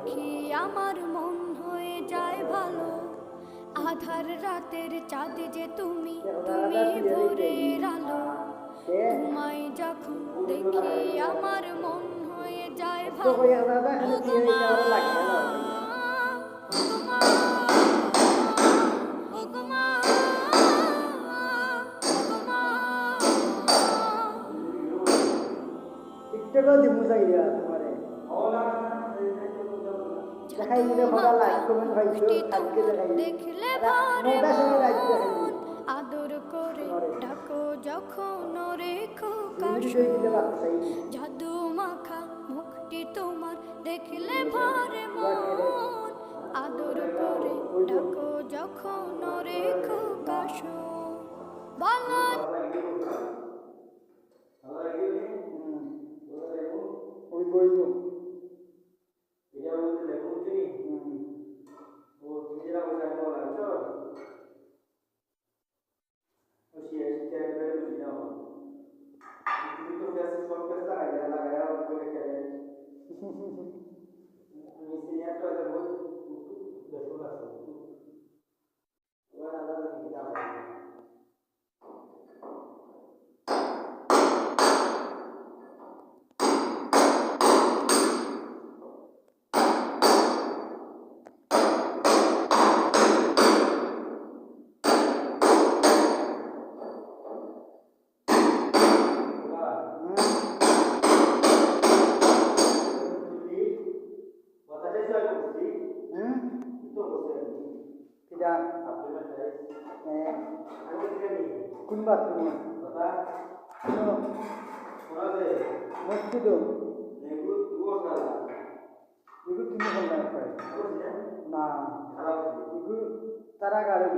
দেখি আমার মন হয়ে যায় ভালো। আধার রাতের চাঁদ যে তুমি, তুমি ভোরের আলো। তোমায় যখন দেখি আমার মন হয়ে যায় ভালো। ওগো মা, ওগো মা, ওগো মা, ওগো মা। টিকটকও দিব চাইয়া তোমারে দেখাই দিলে ভালো লাইক কমেন্ট পাইছো আজকে দেখাই দেখলে ভরে মন আদর করে ডাকো যখন রেখো কাশো। জাদু মাখা মুখটি তোমার দেখলে ভরে মন আদর করে ডাকো যখন রেখো কাশো। বলো ওই বইবো tidak কোন বাথরুম মসজিদ এগুলো তুমি বললাম না এগুলো তারা গাড়ি